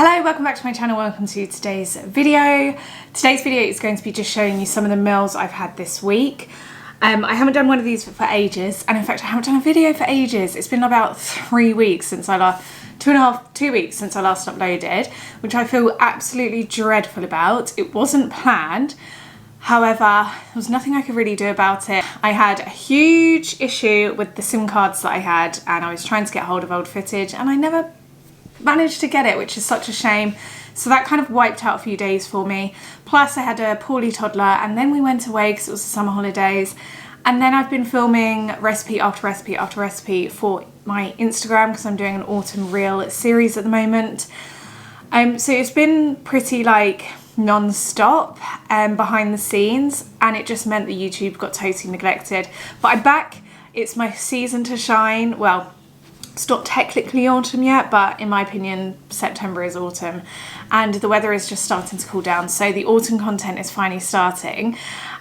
Hello, welcome back to my channel, welcome to today's video. Today's video is going to be just showing you some of the meals I've had this week. I haven't done one of these for ages, and in fact I haven't done a video for ages. It's been about 3 weeks since I last, 2 weeks since I last uploaded, which I feel absolutely dreadful about. It wasn't planned, however, there was nothing I could really do about it. I had a huge issue with the SIM cards that I had, and I was trying to get hold of old footage, and I never managed to get it, which is such a shame. So that kind of wiped out a few days for me. Plus I had a poorly toddler, and then we went away because it was the summer holidays. And then I've been filming recipe after recipe after recipe for my Instagram because I'm doing an autumn reel series at the moment. So it's been pretty like non-stop behind the scenes, and it just meant that YouTube got totally neglected. But I'm back. It's my season to shine. Well, it's not technically autumn yet, but in my opinion, September is autumn, and the weather is just starting to cool down. So the autumn content is finally starting.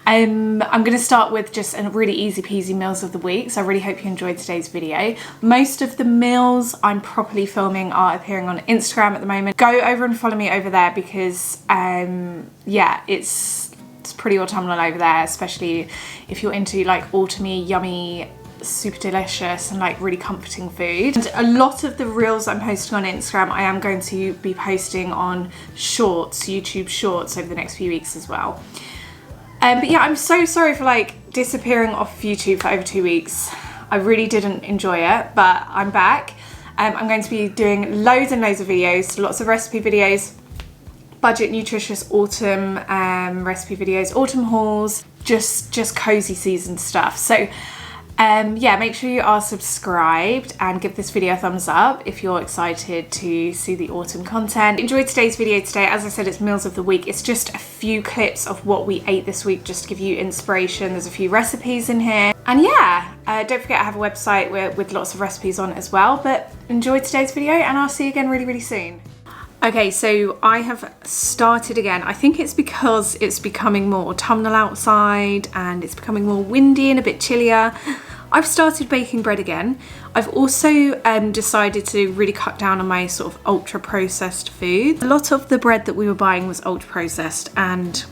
I'm going to start with just a really easy peasy meals of the week. So I really hope you enjoyed today's video. Most of the meals I'm properly filming are appearing on Instagram at the moment. Go over and follow me over there because, yeah, it's pretty autumnal over there, especially if you're into like autumny, yummy, super delicious and like really comforting food. And a lot of the reels I'm posting on Instagram I am going to be posting on shorts, YouTube shorts, over the next few weeks as well. But yeah, I'm so sorry for like disappearing off YouTube for over 2 weeks. I really didn't enjoy it, but I'm back. I'm going to be doing loads and loads of videos, lots of recipe videos, budget nutritious autumn recipe videos, autumn hauls, just cozy season stuff. So yeah, make sure you are subscribed and give this video a thumbs up if you're excited to see the autumn content. Enjoy today's video today. As I said, it's meals of the week. It's just a few clips of what we ate this week just to give you inspiration. There's a few recipes in here. And yeah, don't forget I have a website with lots of recipes on it as well. But enjoy today's video and I'll see you again really, really soon. Okay, so I have started again. I think it's because it's becoming more autumnal outside and it's becoming more windy and a bit chillier. I've started baking bread again. I've also decided to really cut down on my sort of ultra processed food. A lot of the bread that we were buying was ultra processed, and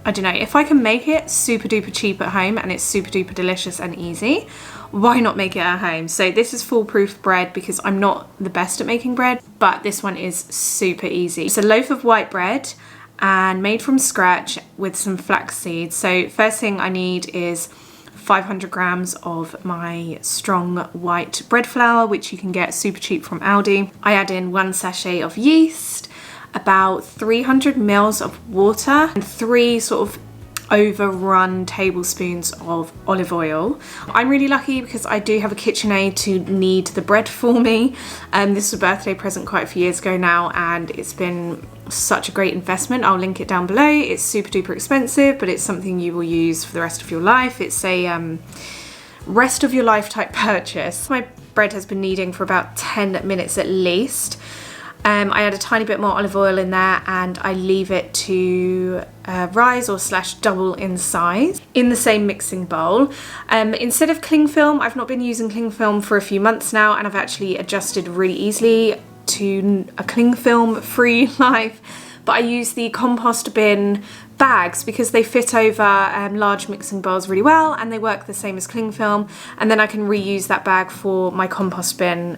I don't know, if I can make it super duper cheap at home and it's super duper delicious and easy, why not make it at home? So this is foolproof bread because I'm not the best at making bread, but this one is super easy. It's a loaf of white bread and made from scratch with some flax seeds. So first thing I need is 500 grams of my strong white bread flour, which you can get super cheap from Aldi. I add in 1 sachet of yeast, about 300 mils of water, and 3 sort of overrun tablespoons of olive oil. I'm really lucky because I do have a KitchenAid to knead the bread for me. This was a birthday present quite a few years ago now, and it's been such a great investment. I'll link it down below. It's super duper expensive, but it's something you will use for the rest of your life. It's a rest of your life type purchase. My bread has been kneading for about 10 minutes at least. I add a tiny bit more olive oil in there and I leave it to rise or slash double in size in the same mixing bowl. Instead of cling film, I've not been using cling film for a few months now, and I've actually adjusted really easily to a cling film free life. But I use the compost bin bags because they fit over large mixing bowls really well, and they work the same as cling film, and then I can reuse that bag for my compost bin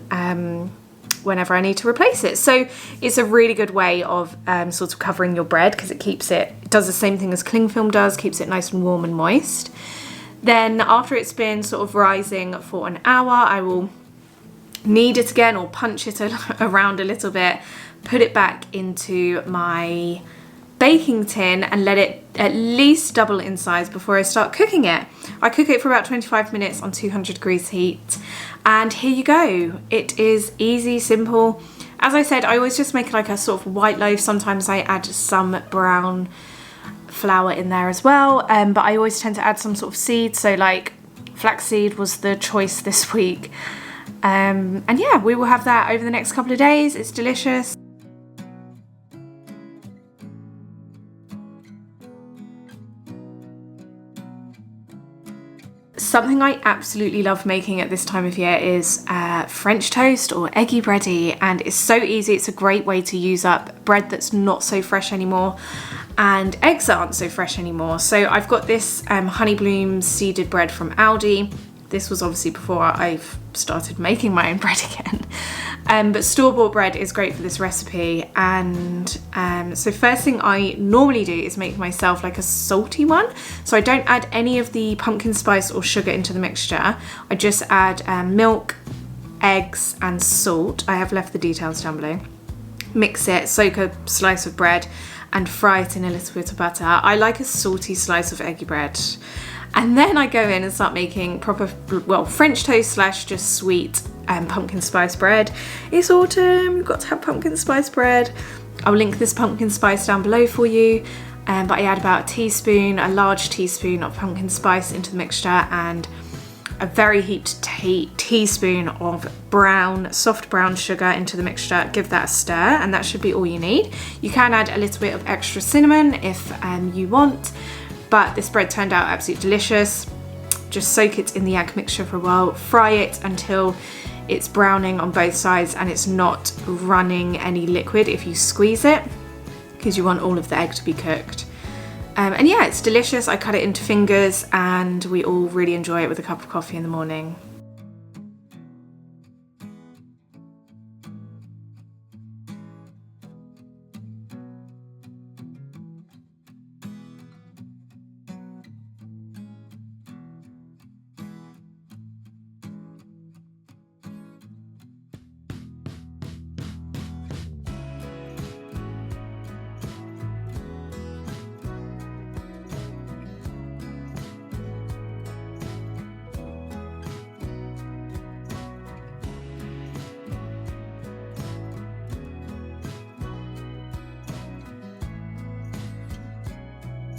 whenever I need to replace it. So it's a really good way of sort of covering your bread because it does the same thing as cling film does, keeps it nice and warm and moist. Then after it's been sort of rising for an hour, I will knead it again or punch it around a little bit, put it back into my baking tin and let it at least double in size before I start cooking it. I cook it for about 25 minutes on 200 degrees heat, and here you go. It is easy, simple. As I said, I always just make like a sort of white loaf. Sometimes I add some brown flour in there as well, but I always tend to add some sort of seed, so like flaxseed was the choice this week. And yeah, we will have that over the next couple of days. It's delicious. Something I absolutely love making at this time of year is French toast or eggy bready, and it's so easy. It's a great way to use up bread that's not so fresh anymore, and eggs that aren't so fresh anymore. So I've got this honey bloom seeded bread from Aldi. This was obviously before I've started making my own bread again. But store-bought bread is great for this recipe. And so first thing I normally do is make myself like a salty one. So I don't add any of the pumpkin spice or sugar into the mixture. I just add milk, eggs and salt. I have left the details down below. Mix it, soak a slice of bread and fry it in a little bit of butter. I like a salty slice of eggy bread. And then I go in and start making proper, well, French toast slash just sweet pumpkin spice bread. It's autumn, you've got to have pumpkin spice bread. I'll link this pumpkin spice down below for you. But I add about a large teaspoon of pumpkin spice into the mixture and a very heaped teaspoon of soft brown sugar into the mixture. Give that a stir and that should be all you need. You can add a little bit of extra cinnamon if you want. But this bread turned out absolutely delicious. Just soak it in the egg mixture for a while, fry it until it's browning on both sides and it's not running any liquid if you squeeze it, because you want all of the egg to be cooked. And yeah, it's delicious. I cut it into fingers and we all really enjoy it with a cup of coffee in the morning.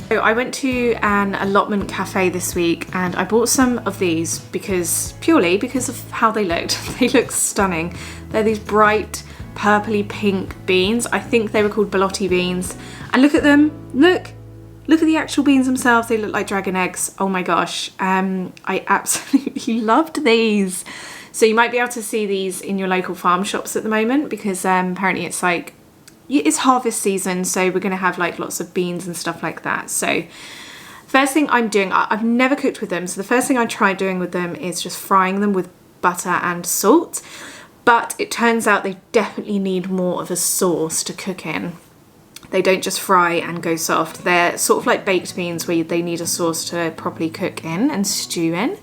So I went to an allotment cafe this week and I bought some of these purely because of how they looked. They look stunning. They're these bright purpley pink beans. I think they were called Baloti Beans. And look at them. Look at the actual beans themselves. They look like dragon eggs. Oh my gosh. I absolutely loved these. So you might be able to see these in your local farm shops at the moment because apparently it's harvest season, so we're going to have like lots of beans and stuff like that. So first thing I'm doing, I've never cooked with them, so the first thing I tried doing with them is just frying them with butter and salt, but it turns out they definitely need more of a sauce to cook in. They don't just fry and go soft. They're sort of like baked beans where they need a sauce to properly cook in and stew in.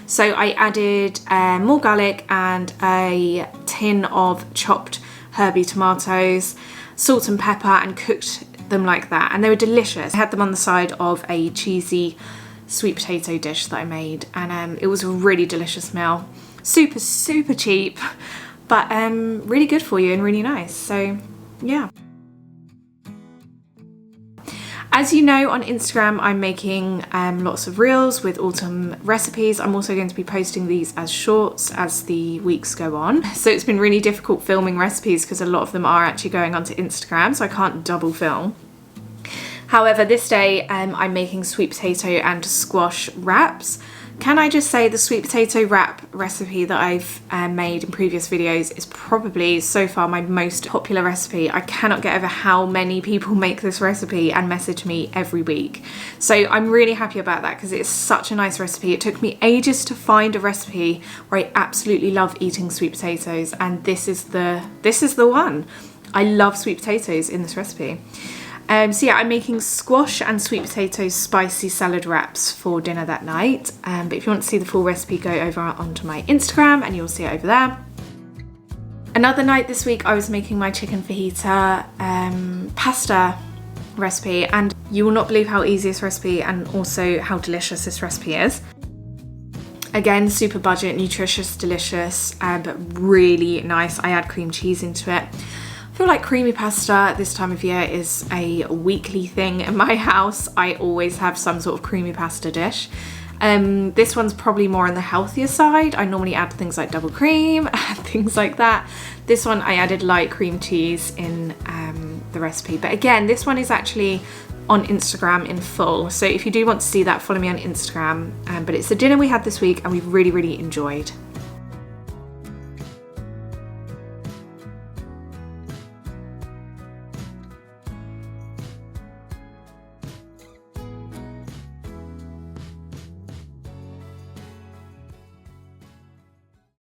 So I added more garlic and a tin of chopped herby tomatoes, salt and pepper, and cooked them like that, and they were delicious. I had them on the side of a cheesy sweet potato dish that I made, and it was a really delicious meal. Super cheap, but really good for you and really nice. So yeah. As you know, on Instagram I'm making lots of reels with autumn recipes. I'm also going to be posting these as shorts as the weeks go on. So it's been really difficult filming recipes because a lot of them are actually going onto Instagram, so I can't double film. However, this day I'm making sweet potato and squash wraps. Can I just say the sweet potato wrap recipe that I've made in previous videos is probably so far my most popular recipe. I cannot get over how many people make this recipe and message me every week. So I'm really happy about that because it's such a nice recipe. It took me ages to find a recipe where I absolutely love eating sweet potatoes, and this is the one. I love sweet potatoes in this recipe. So yeah, I'm making squash and sweet potato spicy salad wraps for dinner that night. But if you want to see the full recipe, go over onto my Instagram and you'll see it over there. Another night this week, I was making my chicken fajita pasta recipe, and you will not believe how easy this recipe and also how delicious this recipe is. Again, super budget, nutritious, delicious, but really nice. I add cream cheese into it. I feel like creamy pasta this time of year is a weekly thing in my house. I always have some sort of creamy pasta dish. This one's probably more on the healthier side. I normally add things like double cream and things like that. This one I added light cream cheese in the recipe. But again, this one is actually on Instagram in full. So if you do want to see that, follow me on Instagram. But it's the dinner we had this week and we've really, really enjoyed.